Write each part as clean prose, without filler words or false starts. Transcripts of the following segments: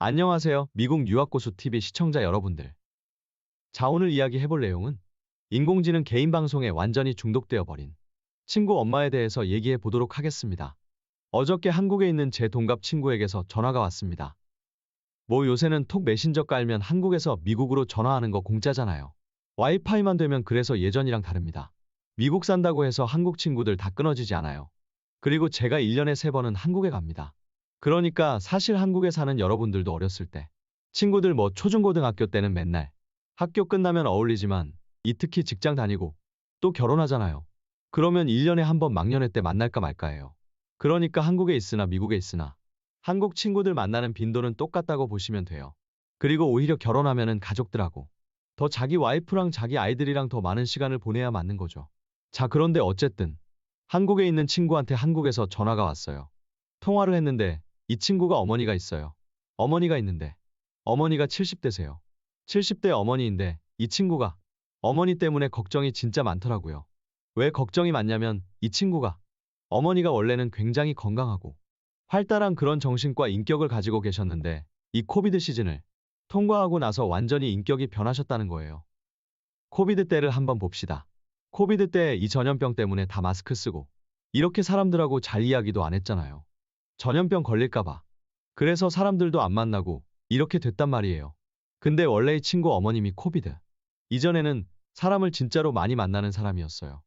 안녕하세요. 미국 유학고수 TV 시청자 여러분들. 자, 오늘 이야기해볼 내용은 인공지능 개인 방송에 완전히 중독되어 버린 친구 엄마에 대해서 얘기해 보도록 하겠습니다. 어저께 한국에 있는 제 동갑 친구에게서 전화가 왔습니다. 뭐 요새는 톡 메신저 깔면 한국에서 미국으로 전화하는 거 공짜잖아요. 와이파이만 되면 그래서 예전이랑 다릅니다. 미국 산다고 해서 한국 친구들 다 끊어지지 않아요. 그리고 제가 1년에 3번은 한국에 갑니다. 그러니까 사실 한국에 사는 여러분들도 어렸을 때 친구들 뭐 초중고등학교 때는 맨날 학교 끝나면 어울리지만 특히 직장 다니고 또 결혼하잖아요. 그러면 1년에 한 번 막년회 때 만날까 말까예요. 그러니까 한국에 있으나 미국에 있으나 한국 친구들 만나는 빈도는 똑같다고 보시면 돼요. 그리고 오히려 결혼하면은 가족들하고 더 자기 와이프랑 자기 아이들이랑 더 많은 시간을 보내야 맞는 거죠. 자, 그런데 어쨌든 한국에 있는 친구한테 한국에서 전화가 왔어요. 통화를 했는데 이 친구가 어머니가 있어요. 어머니가 있는데 어머니가 70대세요. 70대 어머니인데 이 친구가 어머니 때문에 걱정이 진짜 많더라고요. 왜 걱정이 많냐면 이 친구가 어머니가 원래는 굉장히 건강하고 활달한 그런 정신과 인격을 가지고 계셨는데 이 코비드 시즌을 통과하고 나서 완전히 인격이 변하셨다는 거예요. 코비드 때를 한번 봅시다. 코비드 때 이 전염병 때문에 다 마스크 쓰고 이렇게 사람들하고 잘 이야기도 안 했잖아요. 전염병 걸릴까봐. 그래서 사람들도 안 만나고 이렇게 됐단 말이에요. 근데 원래 이 친구 어머님이 코비드 이전에는 사람을 진짜로 많이 만나는 사람이었어요.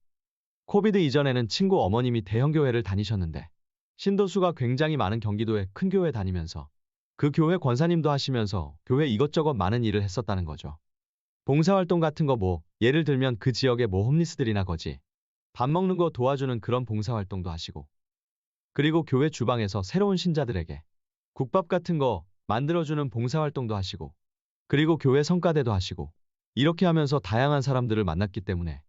코비드 이전에는 친구 어머님이 대형 교회를 다니셨는데 신도수가 굉장히 많은 경기도의 큰 교회 다니면서 그 교회 권사님도 하시면서 교회 이것저것 많은 일을 했었다는 거죠. 봉사활동 같은 거 뭐 예를 들면 그 지역의 뭐 홈리스들이나 거지 밥 먹는 거 도와주는 그런 봉사활동도 하시고 그리고 교회 주방에서 새로운 신자들에게 국밥 같은 거 만들어주는 봉사활동도 하시고 그리고 교회 성가대도 하시고 이렇게 하면서 다양한 사람들을 만났기 때문에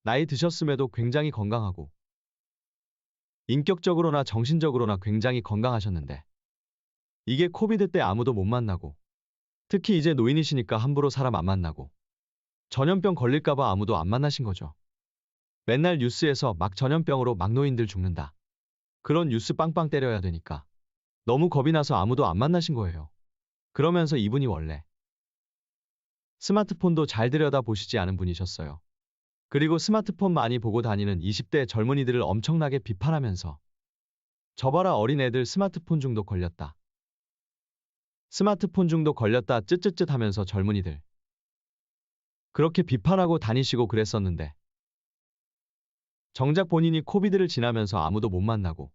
나이 드셨음에도 굉장히 건강하고 인격적으로나 정신적으로나 굉장히 건강하셨는데 이게 코비드 때 아무도 못 만나고 특히 이제 노인이시니까 함부로 사람 안 만나고 전염병 걸릴까봐 아무도 안 만나신 거죠. 맨날 뉴스에서 막 전염병으로 막 노인들 죽는다. 그런 뉴스 빵빵 때려야 되니까 너무 겁이 나서 아무도 안 만나신 거예요. 그러면서 이분이 원래 스마트폰도 잘 들여다보시지 않은 분이셨어요. 그리고 스마트폰 많이 보고 다니는 20대 젊은이들을 엄청나게 비판하면서 저봐라 어린애들 스마트폰 중독 걸렸다. 스마트폰 중독 걸렸다 쯧쯧쯧 하면서 젊은이들 그렇게 비판하고 다니시고 그랬었는데 정작 본인이 코비드를 지나면서 아무도 못 만나고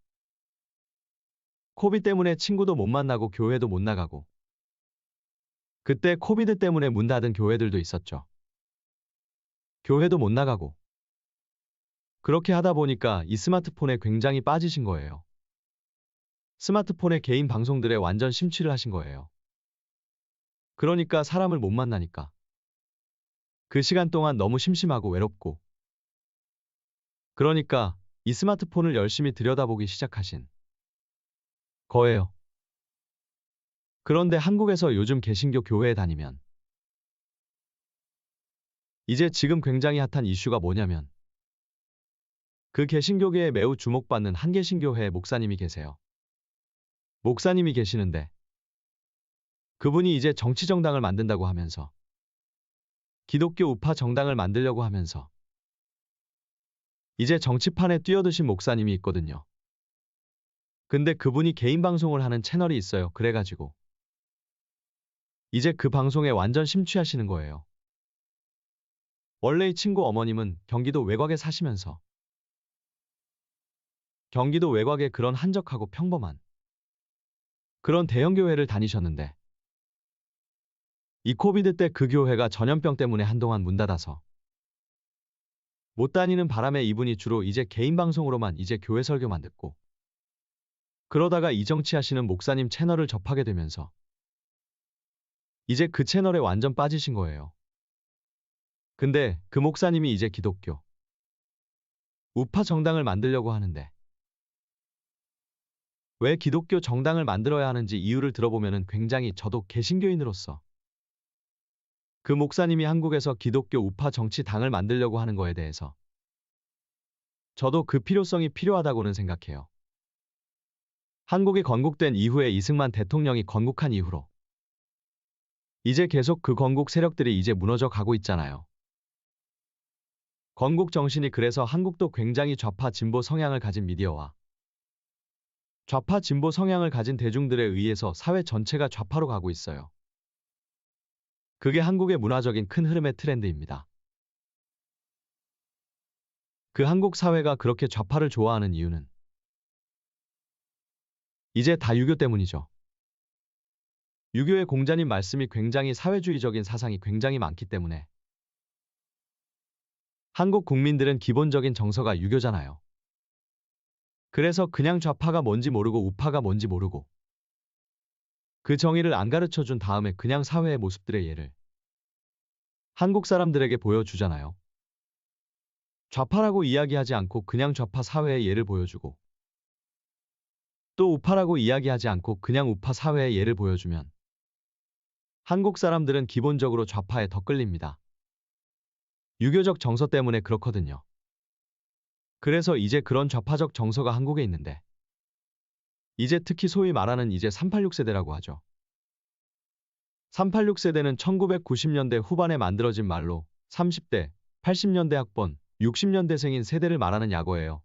코비드 때문에 친구도 못 만나고 교회도 못 나가고 그때 코비드 때문에 문 닫은 교회들도 있었죠. 교회도 못 나가고 그렇게 하다 보니까 이 스마트폰에 굉장히 빠지신 거예요. 스마트폰에 개인 방송들에 완전 심취를 하신 거예요. 그러니까 사람을 못 만나니까 그 시간 동안 너무 심심하고 외롭고 그러니까 이 스마트폰을 열심히 들여다보기 시작하신 거예요. 그런데 한국에서 요즘 개신교 교회에 다니면 이제 지금 굉장히 핫한 이슈가 뭐냐면 그 개신교계에 매우 주목받는 한 개신교회 목사님이 계세요. 목사님이 계시는데 그분이 이제 정치정당을 만든다고 하면서 기독교 우파 정당을 만들려고 하면서 이제 정치판에 뛰어드신 목사님이 있거든요. 근데 그분이 개인 방송을 하는 채널이 있어요. 그래가지고 이제 그 방송에 완전 심취하시는 거예요. 원래 이 친구 어머님은 경기도 외곽에 사시면서 경기도 외곽에 그런 한적하고 평범한 그런 대형 교회를 다니셨는데 이 코비드 때 그 교회가 전염병 때문에 한동안 문 닫아서 못 다니는 바람에 이분이 주로 이제 개인 방송으로만 이제 교회 설교만 듣고 그러다가 이정치하시는 목사님 채널을 접하게 되면서 이제 그 채널에 완전 빠지신 거예요. 근데 그 목사님이 이제 기독교 우파 정당을 만들려고 하는데 왜 기독교 정당을 만들어야 하는지 이유를 들어보면은 굉장히 저도 개신교인으로서 그 목사님이 한국에서 기독교 우파 정치당을 만들려고 하는 거에 대해서 저도 그 필요성이 필요하다고는 생각해요. 한국이 건국된 이후에 이승만 대통령이 건국한 이후로 이제 계속 그 건국 세력들이 이제 무너져 가고 있잖아요. 건국 정신이 그래서 한국도 굉장히 좌파 진보 성향을 가진 미디어와 좌파 진보 성향을 가진 대중들에 의해서 사회 전체가 좌파로 가고 있어요. 그게 한국의 문화적인 큰 흐름의 트렌드입니다. 그 한국 사회가 그렇게 좌파를 좋아하는 이유는 이제 다 유교 때문이죠. 유교의 공자님 말씀이 굉장히 사회주의적인 사상이 굉장히 많기 때문에 한국 국민들은 기본적인 정서가 유교잖아요. 그래서 그냥 좌파가 뭔지 모르고 우파가 뭔지 모르고 그 정의를 안 가르쳐 준 다음에 그냥 사회의 모습들의 예를 한국 사람들에게 보여주잖아요. 좌파라고 이야기하지 않고 그냥 좌파 사회의 예를 보여주고 또 우파라고 이야기하지 않고 그냥 우파 사회의 예를 보여주면 한국 사람들은 기본적으로 좌파에 더 끌립니다. 유교적 정서 때문에 그렇거든요. 그래서 이제 그런 좌파적 정서가 한국에 있는데 이제 특히 소위 말하는 이제 386 세대라고 하죠. 386 세대는 1990년대 후반에 만들어진 말로 30대, 80년대 학번, 60년대생인 세대를 말하는 약어예요.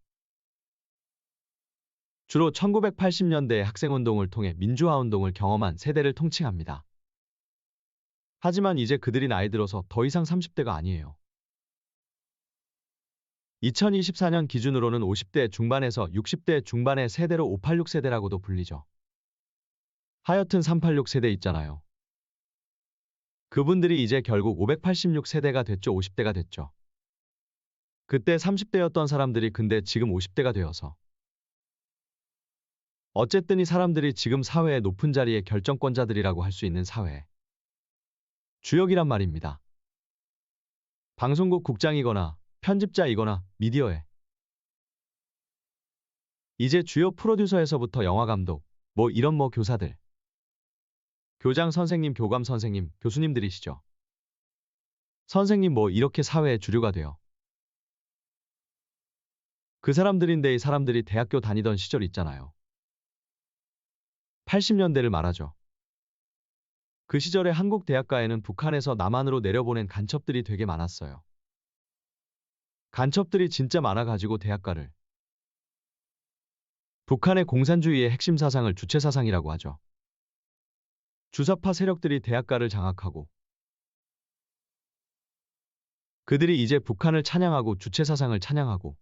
주로 1980년대의 학생운동을 통해 민주화운동을 경험한 세대를 통칭합니다. 하지만 이제 그들이 나이 들어서 더 이상 30대가 아니에요. 2024년 기준으로는 50대 중반에서 60대 중반의 세대로 586 세대라고도 불리죠. 하여튼 386 세대 있잖아요. 그분들이 이제 결국 586 세대가 됐죠. 50대가 됐죠. 그때 30대였던 사람들이 근데 지금 50대가 되어서 어쨌든 이 사람들이 지금 사회의 높은 자리의 결정권자들이라고 할 수 있는 사회의 주역이란 말입니다. 방송국 국장이거나 편집자이거나 미디어에 이제 주요 프로듀서에서부터 영화감독, 이런 교사들, 교장 선생님, 교감 선생님, 교수님들이시죠. 선생님 이렇게 사회의 주류가 돼요. 그 사람들인데 이 사람들이 대학교 다니던 시절 있잖아요. 80년대를 말하죠. 그 시절에 한국 대학가에는 북한에서 남한으로 내려보낸 간첩들이 되게 많았어요. 간첩들이 진짜 많아가지고 대학가를 북한의 공산주의의 핵심 사상을 주체사상이라고 하죠. 주사파 세력들이 대학가를 장악하고 그들이 이제 북한을 찬양하고 주체사상을 찬양하고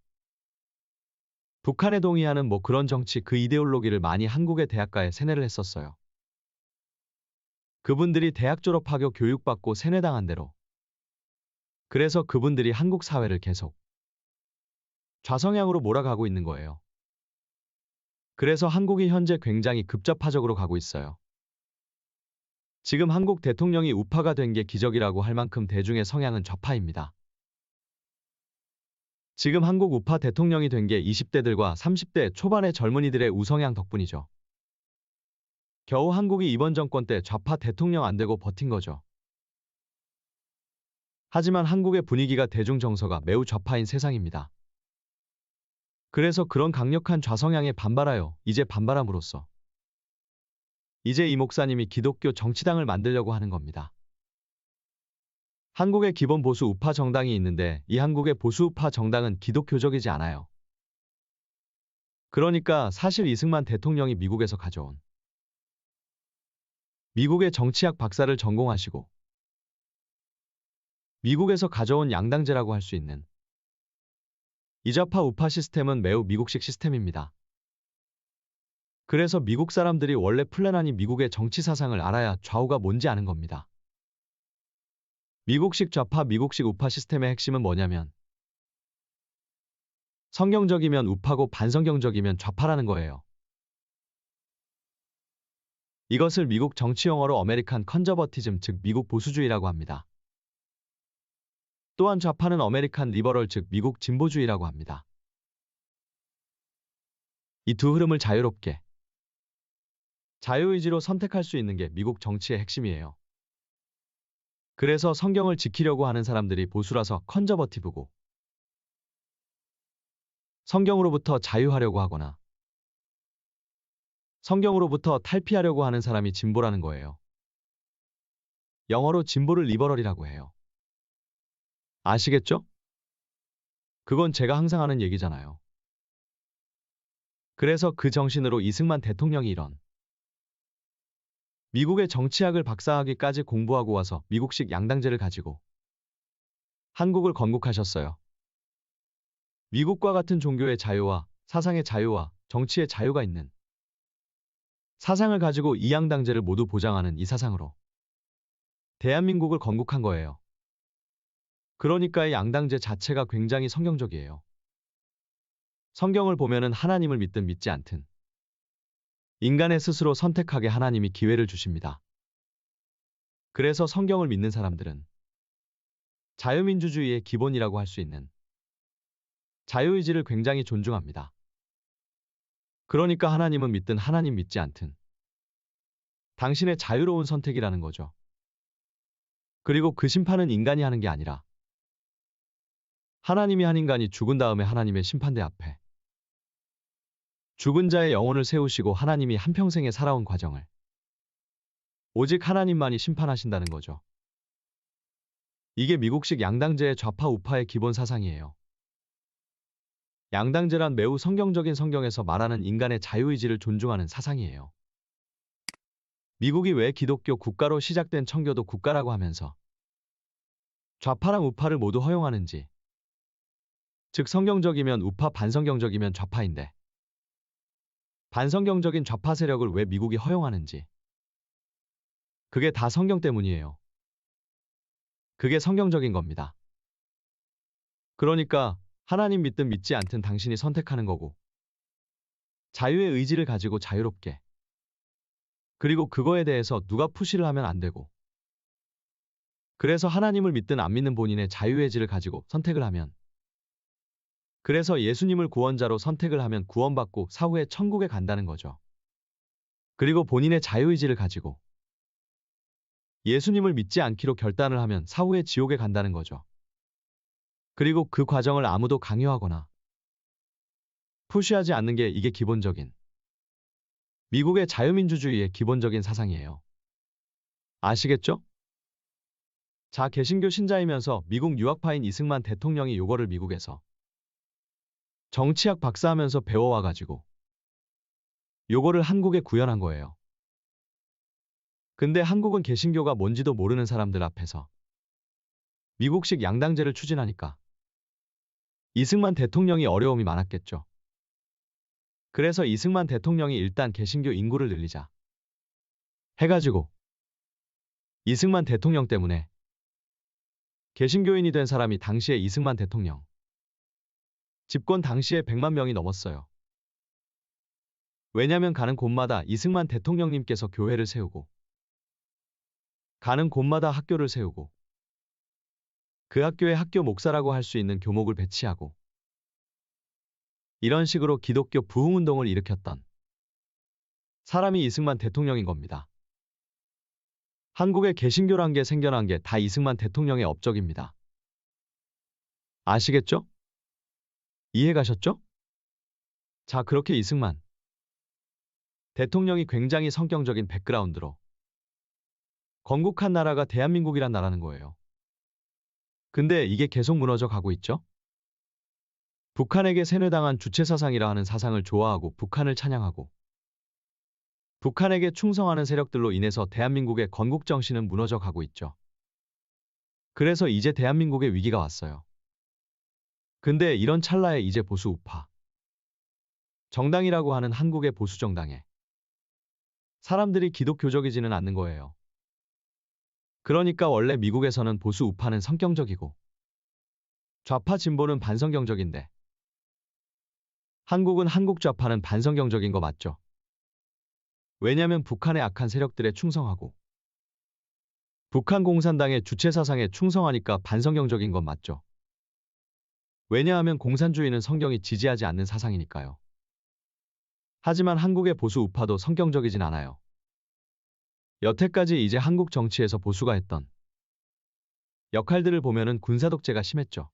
북한에 동의하는 그런 정치 그 이데올로기를 많이 한국의 대학가에 세뇌를 했었어요. 그분들이 대학 졸업하고 교육받고 세뇌당한 대로 그래서 그분들이 한국 사회를 계속 좌성향으로 몰아가고 있는 거예요. 그래서 한국이 현재 굉장히 급잡파적으로 가고 있어요. 지금 한국 대통령이 우파가 된 게 기적이라고 할 만큼 대중의 성향은 좌파입니다. 지금 한국 우파 대통령이 된 게 20대들과 30대 초반의 젊은이들의 우성향 덕분이죠. 겨우 한국이 이번 정권 때 좌파 대통령 안 되고 버틴 거죠. 하지만 한국의 분위기가 대중 정서가 매우 좌파인 세상입니다. 그래서 그런 강력한 좌성향에 반발하여 이제 반발함으로써 이제 이 목사님이 기독교 정치당을 만들려고 하는 겁니다. 한국의 기본 보수 우파 정당이 있는데 이 한국의 보수 우파 정당은 기독교적이지 않아요. 그러니까 사실 이승만 대통령이 미국에서 가져온 미국의 정치학 박사를 전공하시고 미국에서 가져온 양당제라고 할 수 있는 이좌파 우파 시스템은 매우 미국식 시스템입니다. 그래서 미국 사람들이 원래 플랜하니 미국의 정치 사상을 알아야 좌우가 뭔지 아는 겁니다. 미국식 좌파, 미국식 우파 시스템의 핵심은 뭐냐면 성경적이면 우파고 반성경적이면 좌파라는 거예요. 이것을 미국 정치 용어로 아메리칸 컨저버티즘 즉 미국 보수주의라고 합니다. 또한 좌파는 아메리칸 리버럴 즉 미국 진보주의라고 합니다. 이 두 흐름을 자유롭게 자유의지로 선택할 수 있는 게 미국 정치의 핵심이에요. 그래서 성경을 지키려고 하는 사람들이 보수라서 컨저버티브고 성경으로부터 자유하려고 하거나 성경으로부터 탈피하려고 하는 사람이 진보라는 거예요. 영어로 진보를 리버럴이라고 해요. 아시겠죠? 그건 제가 항상 하는 얘기잖아요. 그래서 그 정신으로 이승만 대통령이 이런 미국의 정치학을 박사학위까지 공부하고 와서 미국식 양당제를 가지고 한국을 건국하셨어요. 미국과 같은 종교의 자유와 사상의 자유와 정치의 자유가 있는 사상을 가지고 이 양당제를 모두 보장하는 이 사상으로 대한민국을 건국한 거예요. 그러니까 이 양당제 자체가 굉장히 성경적이에요. 성경을 보면은 하나님을 믿든 믿지 않든 인간의 스스로 선택하게 하나님이 기회를 주십니다. 그래서 성경을 믿는 사람들은 자유민주주의의 기본이라고 할 수 있는 자유의지를 굉장히 존중합니다. 그러니까 하나님은 믿든 하나님 믿지 않든 당신의 자유로운 선택이라는 거죠. 그리고 그 심판은 인간이 하는 게 아니라 하나님이 한 인간이 죽은 다음에 하나님의 심판대 앞에 죽은 자의 영혼을 세우시고 하나님이 한평생에 살아온 과정을 오직 하나님만이 심판하신다는 거죠. 이게 미국식 양당제의 좌파 우파의 기본 사상이에요. 양당제란 매우 성경적인 성경에서 말하는 인간의 자유의지를 존중하는 사상이에요. 미국이 왜 기독교 국가로 시작된 청교도 국가라고 하면서 좌파랑 우파를 모두 허용하는지, 즉 성경적이면 우파 반성경적이면 좌파인데 반성경적인 좌파 세력을 왜 미국이 허용하는지, 그게 다 성경 때문이에요. 그게 성경적인 겁니다. 그러니까 하나님 믿든 믿지 않든 당신이 선택하는 거고 자유의 의지를 가지고 자유롭게, 그리고 그거에 대해서 누가 푸시를 하면 안 되고, 그래서 하나님을 믿든 안 믿는 본인의 자유의지를 가지고 선택을 하면, 그래서 예수님을 구원자로 선택을 하면 구원받고 사후에 천국에 간다는 거죠. 그리고 본인의 자유의지를 가지고 예수님을 믿지 않기로 결단을 하면 사후에 지옥에 간다는 거죠. 그리고 그 과정을 아무도 강요하거나 푸시하지 않는 게 이게 기본적인 미국의 자유민주주의의 기본적인 사상이에요. 아시겠죠? 자, 개신교 신자이면서 미국 유학파인 이승만 대통령이 요거를 미국에서 정치학 박사하면서 배워와가지고 요거를 한국에 구현한 거예요. 근데 한국은 개신교가 뭔지도 모르는 사람들 앞에서 미국식 양당제를 추진하니까 이승만 대통령이 어려움이 많았겠죠. 그래서 이승만 대통령이 일단 개신교 인구를 늘리자 해가지고 이승만 대통령 때문에 개신교인이 된 사람이 당시에 이승만 대통령 집권 당시에 100만 명이 넘었어요. 왜냐면 가는 곳마다 이승만 대통령님께서 교회를 세우고 가는 곳마다 학교를 세우고 그 학교에 학교 목사라고 할 수 있는 교목을 배치하고 이런 식으로 기독교 부흥운동을 일으켰던 사람이 이승만 대통령인 겁니다. 한국에 개신교란 게 생겨난 게 다 이승만 대통령의 업적입니다. 아시겠죠? 이해 가셨죠? 자, 그렇게 이승만 대통령이 굉장히 성경적인 백그라운드로 건국한 나라가 대한민국이란 나라는 거예요. 근데 이게 계속 무너져 가고 있죠? 북한에게 세뇌당한 주체사상이라 하는 사상을 좋아하고 북한을 찬양하고 북한에게 충성하는 세력들로 인해서 대한민국의 건국정신은 무너져 가고 있죠. 그래서 이제 대한민국에 위기가 왔어요. 근데 이런 찰나에 이제 보수 우파 정당이라고 하는 한국의 보수 정당에 사람들이 기독교적이지는 않는 거예요. 그러니까 원래 미국에서는 보수 우파는 성경적이고 좌파 진보는 반성경적인데 한국은 한국 좌파는 반성경적인 거 맞죠? 왜냐면 북한의 악한 세력들에 충성하고 북한 공산당의 주체사상에 충성하니까 반성경적인 건 맞죠? 왜냐하면 공산주의는 성경이 지지하지 않는 사상이니까요. 하지만 한국의 보수 우파도 성경적이진 않아요. 여태까지 이제 한국 정치에서 보수가 했던 역할들을 보면은 군사독재가 심했죠.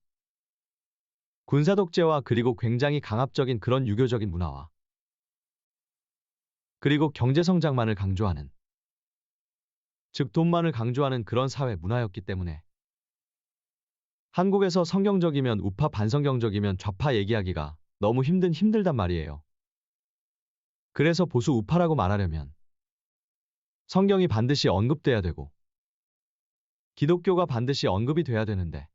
군사독재와 그리고 굉장히 강압적인 그런 유교적인 문화와 그리고 경제 성장만을 강조하는, 즉 돈만을 강조하는 그런 사회 문화였기 때문에 한국에서 성경적이면 우파 반성경적이면 좌파 얘기하기가 너무 힘들단 말이에요. 그래서 보수 우파라고 말하려면 성경이 반드시 언급돼야 되고 기독교가 반드시 언급이 돼야 되는데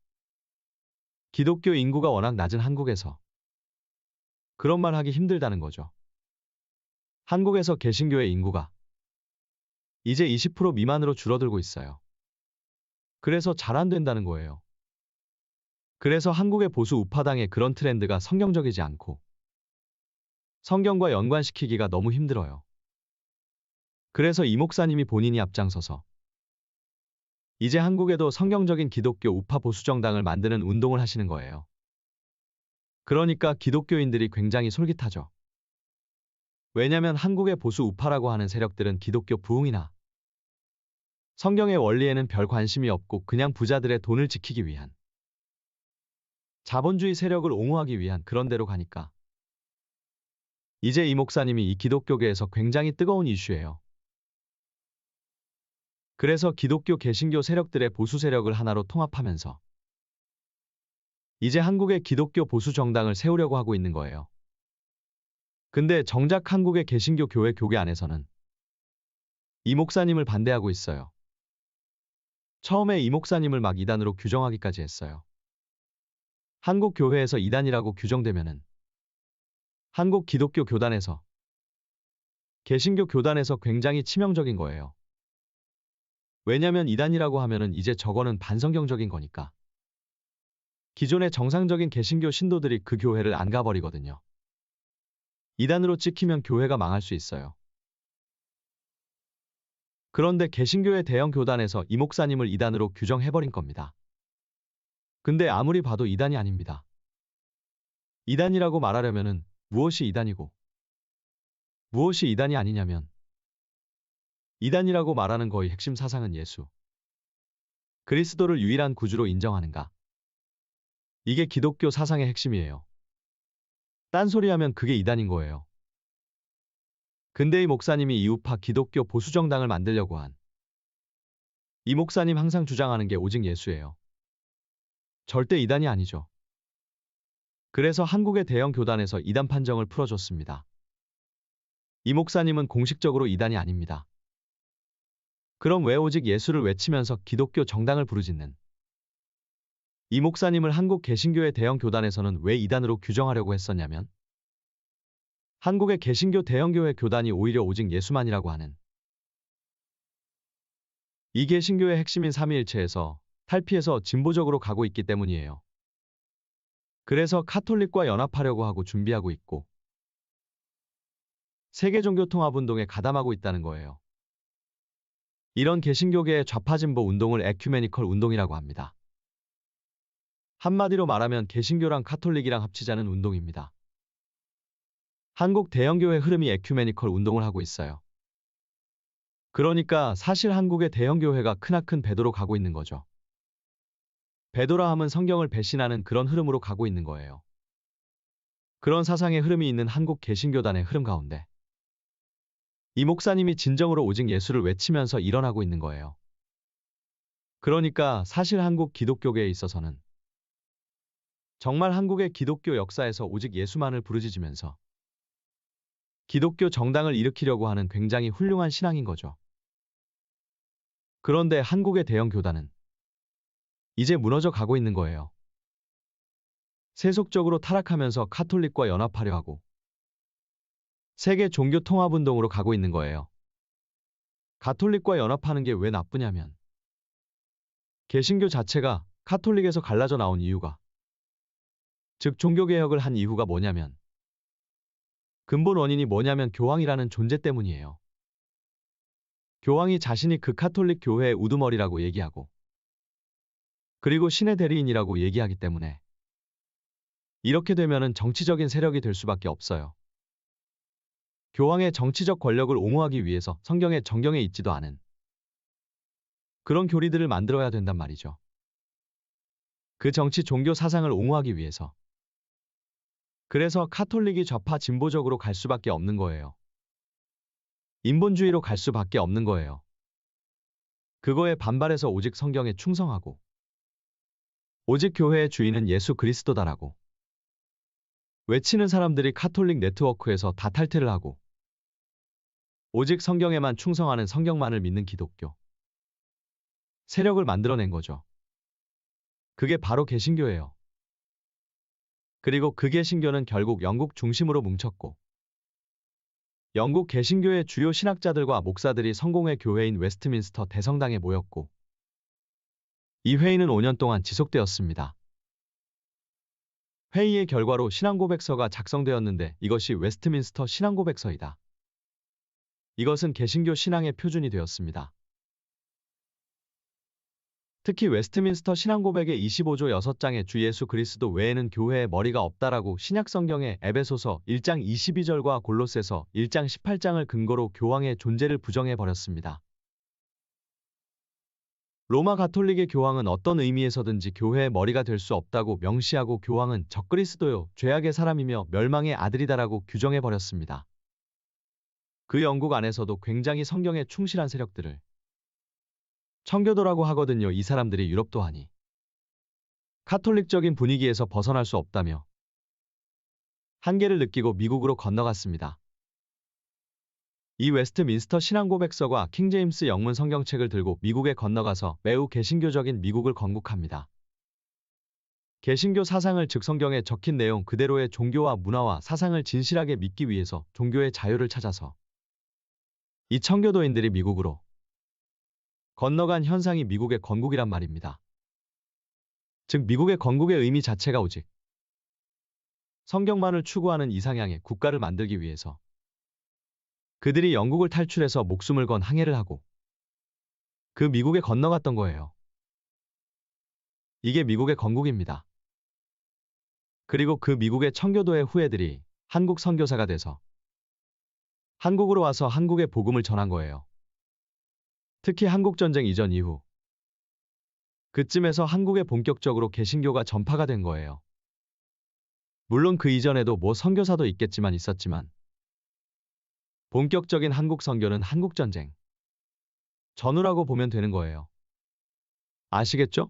기독교 인구가 워낙 낮은 한국에서 그런 말 하기 힘들다는 거죠. 한국에서 개신교의 인구가 이제 20% 미만으로 줄어들고 있어요. 그래서 잘 안 된다는 거예요. 그래서 한국의 보수 우파당의 그런 트렌드가 성경적이지 않고 성경과 연관시키기가 너무 힘들어요. 그래서 이 목사님이 본인이 앞장서서 이제 한국에도 성경적인 기독교 우파 보수 정당을 만드는 운동을 하시는 거예요. 그러니까 기독교인들이 굉장히 솔깃하죠. 왜냐면 한국의 보수 우파라고 하는 세력들은 기독교 부흥이나 성경의 원리에는 별 관심이 없고 그냥 부자들의 돈을 지키기 위한 자본주의 세력을 옹호하기 위한 그런 데로 가니까 이제 이 목사님이 이 기독교계에서 굉장히 뜨거운 이슈예요. 그래서 기독교 개신교 세력들의 보수 세력을 하나로 통합하면서 이제 한국의 기독교 보수 정당을 세우려고 하고 있는 거예요. 근데 정작 한국의 개신교 교회 교계 안에서는 이 목사님을 반대하고 있어요. 처음에 이 목사님을 막 이단으로 규정하기까지 했어요. 한국 교회에서 이단이라고 규정되면은 한국 기독교 교단에서 개신교 교단에서 굉장히 치명적인 거예요. 왜냐면 이단이라고 하면은 이제 저거는 반성경적인 거니까. 기존의 정상적인 개신교 신도들이 그 교회를 안 가버리거든요. 이단으로 찍히면 교회가 망할 수 있어요. 그런데 개신교의 대형 교단에서 이 목사님을 이단으로 규정해버린 겁니다. 근데 아무리 봐도 이단이 아닙니다. 이단이라고 말하려면은 무엇이 이단이고 무엇이 이단이 아니냐면 이단이라고 말하는 거의 핵심 사상은 예수 그리스도를 유일한 구주로 인정하는가. 이게 기독교 사상의 핵심이에요. 딴소리하면 그게 이단인 거예요. 근데 이 목사님이 이우파 기독교 보수정당을 만들려고 한 이 목사님 항상 주장하는 게 오직 예수예요. 절대 이단이 아니죠. 그래서 한국의 대형 교단에서 이단 판정을 풀어줬습니다. 이 목사님은 공식적으로 이단이 아닙니다. 그럼 왜 오직 예수를 외치면서 기독교 정당을 부르짖는 이 목사님을 한국 개신교의 대형 교단에서는 왜 이단으로 규정하려고 했었냐면 한국의 개신교 대형교회 교단이 오히려 오직 예수만이라고 하는 이 개신교의 핵심인 삼위일체에서 탈피해서 진보적으로 가고 있기 때문이에요. 그래서 카톨릭과 연합하려고 하고 준비하고 있고 세계종교통합운동에 가담하고 있다는 거예요. 이런 개신교계의 좌파진보 운동을 에큐메니컬 운동이라고 합니다. 한마디로 말하면 개신교랑 카톨릭이랑 합치자는 운동입니다. 한국 대형교회 흐름이 에큐메니컬 운동을 하고 있어요. 그러니까 사실 한국의 대형교회가 크나큰 배도로 가고 있는 거죠. 배도라 함은 성경을 배신하는 그런 흐름으로 가고 있는 거예요. 그런 사상의 흐름이 있는 한국 개신교단의 흐름 가운데 이 목사님이 진정으로 오직 예수를 외치면서 일어나고 있는 거예요. 그러니까 사실 한국 기독교계에 있어서는 정말 한국의 기독교 역사에서 오직 예수만을 부르짖으면서 기독교 정당을 일으키려고 하는 굉장히 훌륭한 신앙인 거죠. 그런데 한국의 대형 교단은 이제 무너져 가고 있는 거예요. 세속적으로 타락하면서 카톨릭과 연합하려 하고 세계 종교 통합운동으로 가고 있는 거예요. 가톨릭과 연합하는 게 왜 나쁘냐면 개신교 자체가 카톨릭에서 갈라져 나온 이유가 즉 종교개혁을 한 이유가 뭐냐면 근본 원인이 뭐냐면 교황이라는 존재 때문이에요. 교황이 자신이 그 카톨릭 교회의 우두머리라고 얘기하고 그리고 신의 대리인이라고 얘기하기 때문에 이렇게 되면은 정치적인 세력이 될 수밖에 없어요. 교황의 정치적 권력을 옹호하기 위해서 성경의 정경에 있지도 않은 그런 교리들을 만들어야 된단 말이죠. 그 정치 종교 사상을 옹호하기 위해서. 그래서 카톨릭이 좌파 진보적으로 갈 수밖에 없는 거예요. 인본주의로 갈 수밖에 없는 거예요. 그거에 반발해서 오직 성경에 충성하고 오직 교회의 주인은 예수 그리스도다라고 외치는 사람들이 카톨릭 네트워크에서 다 탈퇴를 하고 오직 성경에만 충성하는 성경만을 믿는 기독교 세력을 만들어낸 거죠. 그게 바로 개신교예요. 그리고 그 개신교는 결국 영국 중심으로 뭉쳤고 영국 개신교의 주요 신학자들과 목사들이 성공의 교회인 웨스트민스터 대성당에 모였고 이 회의는 5년 동안 지속되었습니다. 회의의 결과로 신앙고백서가 작성되었는데 이것이 웨스트민스터 신앙고백서이다. 이것은 개신교 신앙의 표준이 되었습니다. 특히 웨스트민스터 신앙고백의 25조 6장의 주 예수 그리스도 외에는 교회에 머리가 없다라고 신약성경의 에베소서 1장 22절과 골로새서 1장 18장을 근거로 교황의 존재를 부정해버렸습니다. 로마 가톨릭의 교황은 어떤 의미에서든지 교회의 머리가 될 수 없다고 명시하고 교황은 적그리스도요, 죄악의 사람이며 멸망의 아들이다라고 규정해버렸습니다. 그 영국 안에서도 굉장히 성경에 충실한 세력들을 청교도라고 하거든요. 이 사람들이 유럽도 하니 카톨릭적인 분위기에서 벗어날 수 없다며 한계를 느끼고 미국으로 건너갔습니다. 이 웨스트민스터 신앙고백서가 킹제임스 영문 성경책을 들고 미국에 건너가서 매우 개신교적인 미국을 건국합니다. 개신교 사상을 즉 성경에 적힌 내용 그대로의 종교와 문화와 사상을 진실하게 믿기 위해서 종교의 자유를 찾아서 이 청교도인들이 미국으로 건너간 현상이 미국의 건국이란 말입니다. 즉 미국의 건국의 의미 자체가 오직 성경만을 추구하는 이상향의 국가를 만들기 위해서 그들이 영국을 탈출해서 목숨을 건 항해를 하고 그 미국에 건너갔던 거예요. 이게 미국의 건국입니다. 그리고 그 미국의 청교도의 후예들이 한국 선교사가 돼서 한국으로 와서 한국의 복음을 전한 거예요. 특히 한국전쟁 이전 이후 그쯤에서 한국에 본격적으로 개신교가 전파가 된 거예요. 물론 그 이전에도 뭐 선교사도 있었지만 본격적인 한국 선교는 한국전쟁 전후라고 보면 되는 거예요. 아시겠죠?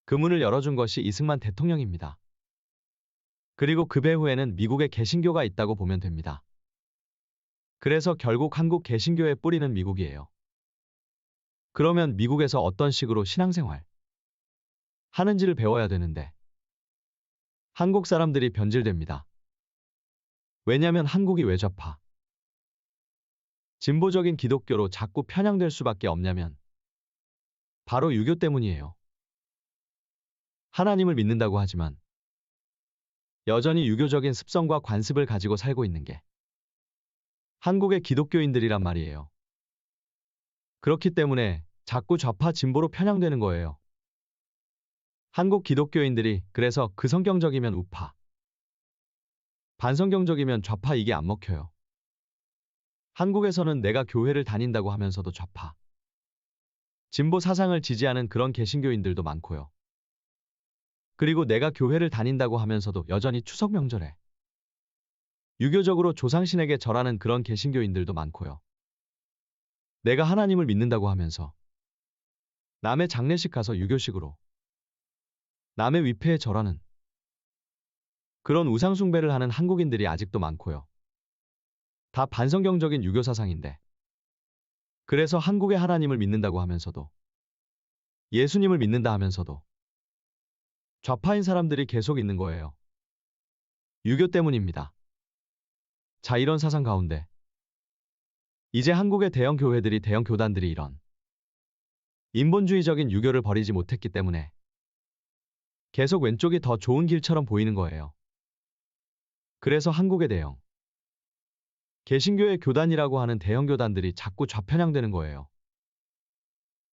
그 문을 열어준 것이 이승만 대통령입니다. 그리고 그 배후에는 미국의 개신교가 있다고 보면 됩니다. 그래서 결국 한국 개신교의 뿌리는 미국이에요. 그러면 미국에서 어떤 식으로 신앙생활 하는지를 배워야 되는데 한국 사람들이 변질됩니다. 왜냐면 한국이 왜 좌파 진보적인 기독교로 자꾸 편향될 수밖에 없냐면 바로 유교 때문이에요. 하나님을 믿는다고 하지만 여전히 유교적인 습성과 관습을 가지고 살고 있는 게 한국의 기독교인들이란 말이에요. 그렇기 때문에 자꾸 좌파 진보로 편향되는 거예요. 한국 기독교인들이 그래서 그 성경적이면 우파, 반성경적이면 좌파 이게 안 먹혀요. 한국에서는 내가 교회를 다닌다고 하면서도 좌파, 진보 사상을 지지하는 그런 개신교인들도 많고요. 그리고 내가 교회를 다닌다고 하면서도 여전히 추석 명절에 유교적으로 조상신에게 절하는 그런 개신교인들도 많고요. 내가 하나님을 믿는다고 하면서 남의 장례식 가서 유교식으로 남의 위패에 절하는 그런 우상숭배를 하는 한국인들이 아직도 많고요. 다 반성경적인 유교 사상인데 그래서 한국의 하나님을 믿는다고 하면서도 예수님을 믿는다 하면서도 좌파인 사람들이 계속 있는 거예요. 유교 때문입니다. 자, 이런 사상 가운데 이제 한국의 대형 교회들이 대형 교단들이 이런 인본주의적인 유교를 버리지 못했기 때문에 계속 왼쪽이 더 좋은 길처럼 보이는 거예요. 그래서 한국의 대형 개신교의 교단이라고 하는 대형 교단들이 자꾸 좌편향되는 거예요.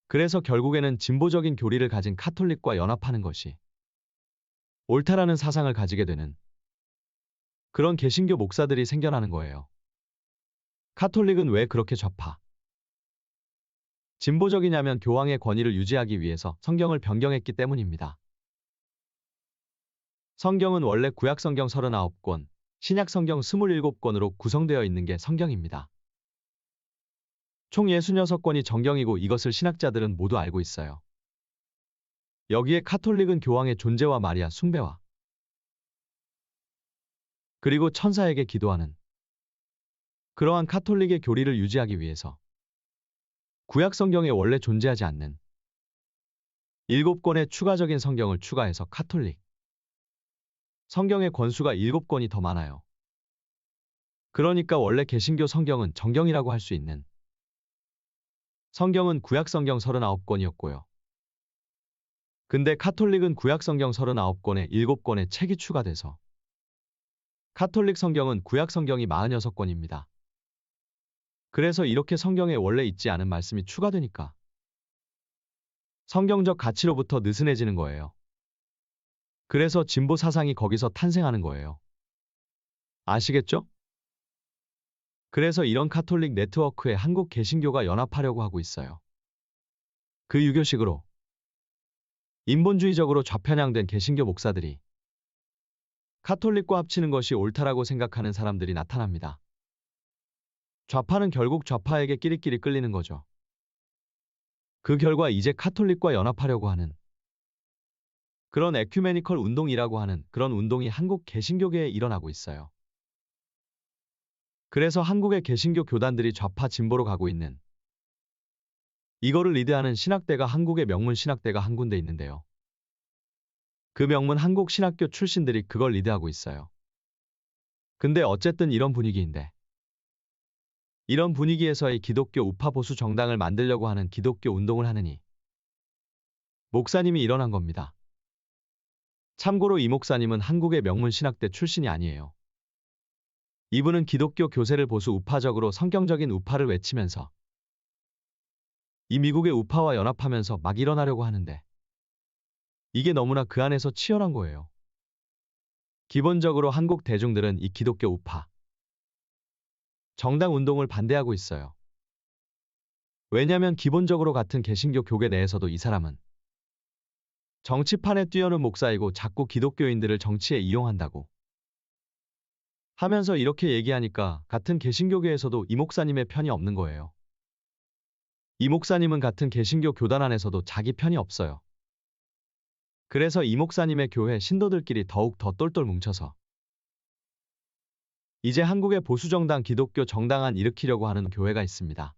그래서 결국에는 진보적인 교리를 가진 카톨릭과 연합하는 것이 옳다라는 사상을 가지게 되는 그런 개신교 목사들이 생겨나는 거예요. 카톨릭은 왜 그렇게 좌파 진보적이냐면 교황의 권위를 유지하기 위해서 성경을 변경했기 때문입니다. 성경은 원래 구약성경 39권, 신약성경 27권으로 구성되어 있는 게 성경입니다. 총 66권이 정경이고 이것을 신학자들은 모두 알고 있어요. 여기에 카톨릭은 교황의 존재와 마리아 숭배와 그리고 천사에게 기도하는 그러한 카톨릭의 교리를 유지하기 위해서 구약 성경에 원래 존재하지 않는 7권의 추가적인 성경을 추가해서 카톨릭 성경의 권수가 7권이 더 많아요. 그러니까 원래 개신교 성경은 정경이라고 할 수 있는 성경은 구약 성경 39권이었고요. 근데 카톨릭은 구약 성경 39권에 7권의 책이 추가돼서 카톨릭 성경은 구약 성경이 46권입니다. 그래서 이렇게 성경에 원래 있지 않은 말씀이 추가되니까 성경적 가치로부터 느슨해지는 거예요. 그래서 진보 사상이 거기서 탄생하는 거예요. 아시겠죠? 그래서 이런 카톨릭 네트워크에 한국 개신교가 연합하려고 하고 있어요. 그 유교식으로 인본주의적으로 좌편향된 개신교 목사들이 카톨릭과 합치는 것이 옳다라고 생각하는 사람들이 나타납니다. 좌파는 결국 좌파에게 끼리끼리 끌리는 거죠. 그 결과 이제 카톨릭과 연합하려고 하는 그런 에큐메니컬 운동이라고 하는 그런 운동이 한국 개신교계에 일어나고 있어요. 그래서 한국의 개신교 교단들이 좌파 진보로 가고 있는 이거를 리드하는 신학대가 한국의 명문 신학대가 한 군데 있는데요. 그 명문 한국 신학교 출신들이 그걸 리드하고 있어요. 근데 어쨌든 이런 분위기인데 이런 분위기에서의 기독교 우파 보수 정당을 만들려고 하는 기독교 운동을 하느니 목사님이 일어난 겁니다. 참고로 이 목사님은 한국의 명문 신학대 출신이 아니에요. 이분은 기독교 교세를 보수 우파적으로 성경적인 우파를 외치면서 이 미국의 우파와 연합하면서 막 일어나려고 하는데 이게 너무나 그 안에서 치열한 거예요. 기본적으로 한국 대중들은 이 기독교 우파 정당 운동을 반대하고 있어요. 왜냐면 기본적으로 같은 개신교 교계 내에서도 이 사람은 정치판에 뛰어는 목사이고 자꾸 기독교인들을 정치에 이용한다고 하면서 이렇게 얘기하니까 같은 개신교계에서도 이 목사님의 편이 없는 거예요. 이 목사님은 같은 개신교 교단 안에서도 자기 편이 없어요. 그래서 이 목사님의 교회 신도들끼리 더욱 더 똘똘 뭉쳐서 이제 한국의 보수정당 기독교 정당안 일으키려고 하는 교회가 있습니다.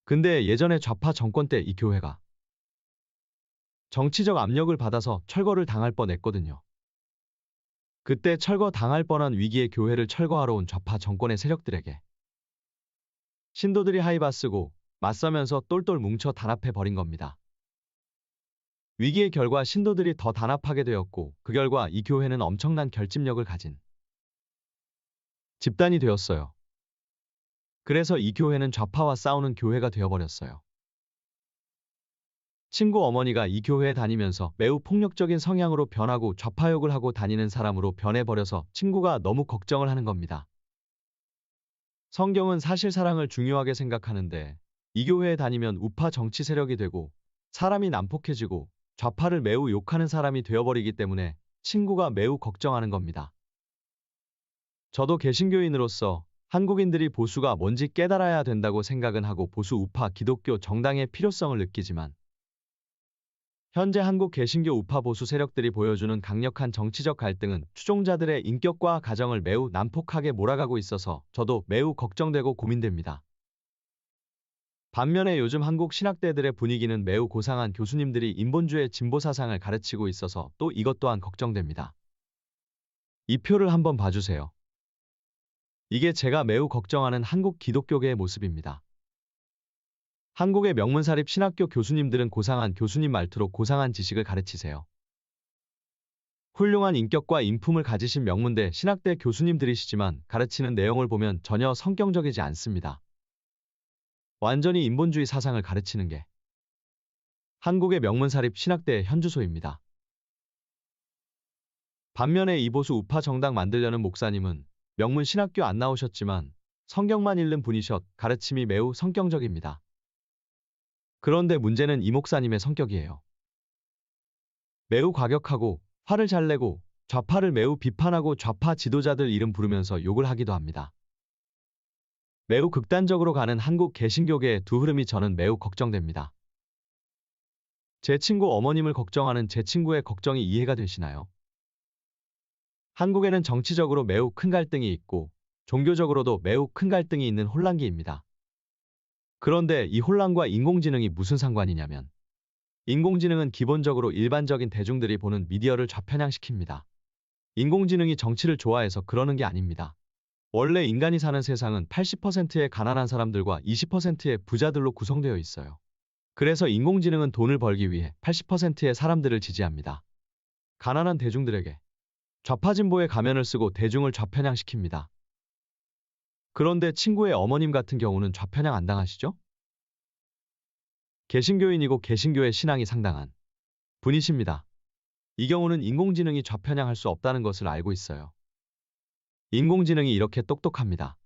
근데 예전에 좌파 정권 때 이 교회가 정치적 압력을 받아서 철거를 당할 뻔했거든요. 그때 철거 당할 뻔한 위기에 교회를 철거하러 온 좌파 정권의 세력들에게 신도들이 하이바쓰고 맞서면서 똘똘 뭉쳐 단합해 버린 겁니다. 위기의 결과 신도들이 더 단합하게 되었고 그 결과 이 교회는 엄청난 결집력을 가진 집단이 되었어요. 그래서 이 교회는 좌파와 싸우는 교회가 되어버렸어요. 친구 어머니가 이 교회에 다니면서 매우 폭력적인 성향으로 변하고 좌파욕을 하고 다니는 사람으로 변해버려서 친구가 너무 걱정을 하는 겁니다. 성경은 사실 사랑을 중요하게 생각하는데 이 교회에 다니면 우파 정치 세력이 되고 사람이 난폭해지고 좌파를 매우 욕하는 사람이 되어버리기 때문에 친구가 매우 걱정하는 겁니다. 저도 개신교인으로서 한국인들이 보수가 뭔지 깨달아야 된다고 생각은 하고 보수 우파 기독교 정당의 필요성을 느끼지만 현재 한국 개신교 우파 보수 세력들이 보여주는 강력한 정치적 갈등은 추종자들의 인격과 가정을 매우 난폭하게 몰아가고 있어서 저도 매우 걱정되고 고민됩니다. 반면에 요즘 한국 신학대들의 분위기는 매우 고상한 교수님들이 인본주의 진보 사상을 가르치고 있어서 또 이것 또한 걱정됩니다. 이 표를 한번 봐주세요. 이게 제가 매우 걱정하는 한국 기독교계의 모습입니다. 한국의 명문사립 신학교 교수님들은 고상한 교수님 말투로 고상한 지식을 가르치세요. 훌륭한 인격과 인품을 가지신 명문대 신학대 교수님들이시지만 가르치는 내용을 보면 전혀 성경적이지 않습니다. 완전히 인본주의 사상을 가르치는 게 한국의 명문사립 신학대의 현주소입니다. 반면에 이 보수 우파 정당 만들려는 목사님은 명문 신학교 안 나오셨지만 성경만 읽는 분이셨 가르침이 매우 성경적입니다. 그런데 문제는 이 목사님의 성격이에요. 매우 과격하고 화를 잘 내고 좌파를 매우 비판하고 좌파 지도자들 이름 부르면서 욕을 하기도 합니다. 매우 극단적으로 가는 한국 개신교계의 두 흐름이 저는 매우 걱정됩니다. 제 친구 어머님을 걱정하는 제 친구의 걱정이 이해가 되시나요? 한국에는 정치적으로 매우 큰 갈등이 있고 종교적으로도 매우 큰 갈등이 있는 혼란기입니다. 그런데 이 혼란과 인공지능이 무슨 상관이냐면 인공지능은 기본적으로 일반적인 대중들이 보는 미디어를 좌편향시킵니다. 인공지능이 정치를 좋아해서 그러는 게 아닙니다. 원래 인간이 사는 세상은 80%의 가난한 사람들과 20%의 부자들로 구성되어 있어요. 그래서 인공지능은 돈을 벌기 위해 80%의 사람들을 지지합니다. 가난한 대중들에게 좌파진보의 가면을 쓰고 대중을 좌편향시킵니다. 그런데 친구의 어머님 같은 경우는 좌편향 안 당하시죠? 개신교인이고 개신교의 신앙이 상당한 분이십니다. 이 경우는 인공지능이 좌편향할 수 없다는 것을 알고 있어요. 인공지능이 이렇게 똑똑합니다.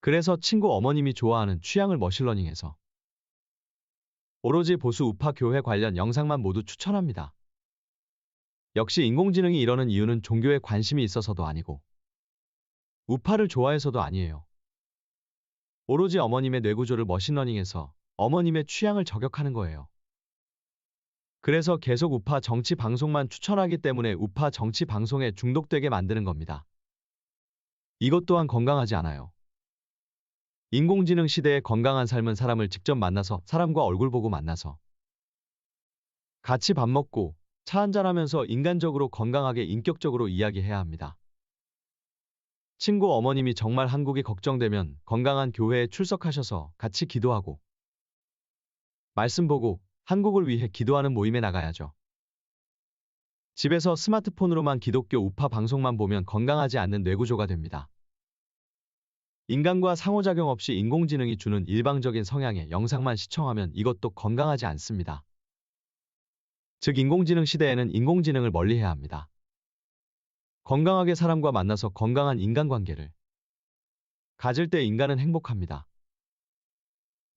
그래서 친구 어머님이 좋아하는 취향을 머신러닝해서 오로지 보수 우파 교회 관련 영상만 모두 추천합니다. 역시 인공지능이 이러는 이유는 종교에 관심이 있어서도 아니고 우파를 좋아해서도 아니에요. 오로지 어머님의 뇌구조를 머신러닝해서 어머님의 취향을 저격하는 거예요. 그래서 계속 우파 정치 방송만 추천하기 때문에 우파 정치 방송에 중독되게 만드는 겁니다. 이것 또한 건강하지 않아요. 인공지능 시대의 건강한 삶은 사람을 직접 만나서 사람과 얼굴 보고 만나서 같이 밥 먹고 차 한잔하면서 인간적으로 건강하게 인격적으로 이야기해야 합니다. 친구 어머님이 정말 한국이 걱정되면 건강한 교회에 출석하셔서 같이 기도하고 말씀 보고 한국을 위해 기도하는 모임에 나가야죠. 집에서 스마트폰으로만 기독교 우파 방송만 보면 건강하지 않는 뇌구조가 됩니다. 인간과 상호작용 없이 인공지능이 주는 일방적인 성향의 영상만 시청하면 이것도 건강하지 않습니다. 즉 인공지능 시대에는 인공지능을 멀리해야 합니다. 건강하게 사람과 만나서 건강한 인간관계를 가질 때 인간은 행복합니다.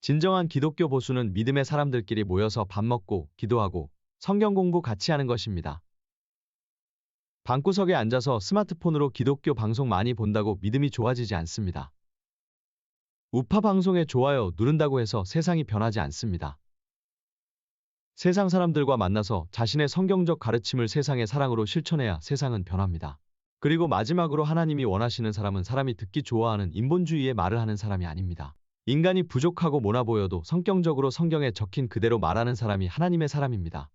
진정한 기독교 보수는 믿음의 사람들끼리 모여서 밥 먹고 기도하고 성경 공부 같이 하는 것입니다. 방구석에 앉아서 스마트폰으로 기독교 방송 많이 본다고 믿음이 좋아지지 않습니다. 우파 방송에 좋아요 누른다고 해서 세상이 변하지 않습니다. 세상 사람들과 만나서 자신의 성경적 가르침을 세상의 사랑으로 실천해야 세상은 변합니다. 그리고 마지막으로 하나님이 원하시는 사람은 사람이 듣기 좋아하는 인본주의의 말을 하는 사람이 아닙니다. 인간이 부족하고 모나 보여도 성경적으로 성경에 적힌 그대로 말하는 사람이 하나님의 사람입니다.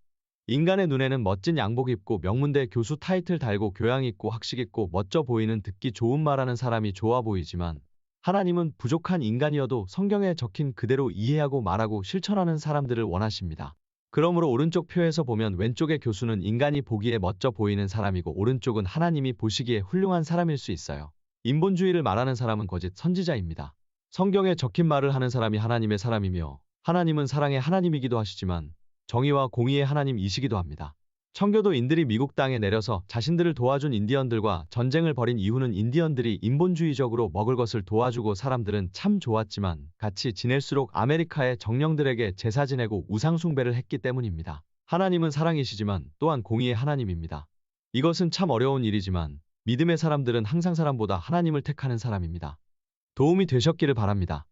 인간의 눈에는 멋진 양복 입고 명문대 교수 타이틀 달고 교양 있고 학식 있고 멋져 보이는 듣기 좋은 말하는 사람이 좋아 보이지만 하나님은 부족한 인간이어도 성경에 적힌 그대로 이해하고 말하고 실천하는 사람들을 원하십니다. 그러므로 오른쪽 표에서 보면 왼쪽의 교수는 인간이 보기에 멋져 보이는 사람이고 오른쪽은 하나님이 보시기에 훌륭한 사람일 수 있어요. 인본주의를 말하는 사람은 거짓 선지자입니다. 성경에 적힌 말을 하는 사람이 하나님의 사람이며 하나님은 사랑의 하나님이기도 하시지만 정의와 공의의 하나님이시기도 합니다. 청교도인들이 미국 땅에 내려서 자신들을 도와준 인디언들과 전쟁을 벌인 이유는 인디언들이 인본주의적으로 먹을 것을 도와주고 사람들은 참 좋았지만 같이 지낼수록 아메리카의 정령들에게 제사 지내고 우상숭배를 했기 때문입니다. 하나님은 사랑이시지만 또한 공의의 하나님입니다. 이것은 참 어려운 일이지만 믿음의 사람들은 항상 사람보다 하나님을 택하는 사람입니다. 도움이 되셨기를 바랍니다.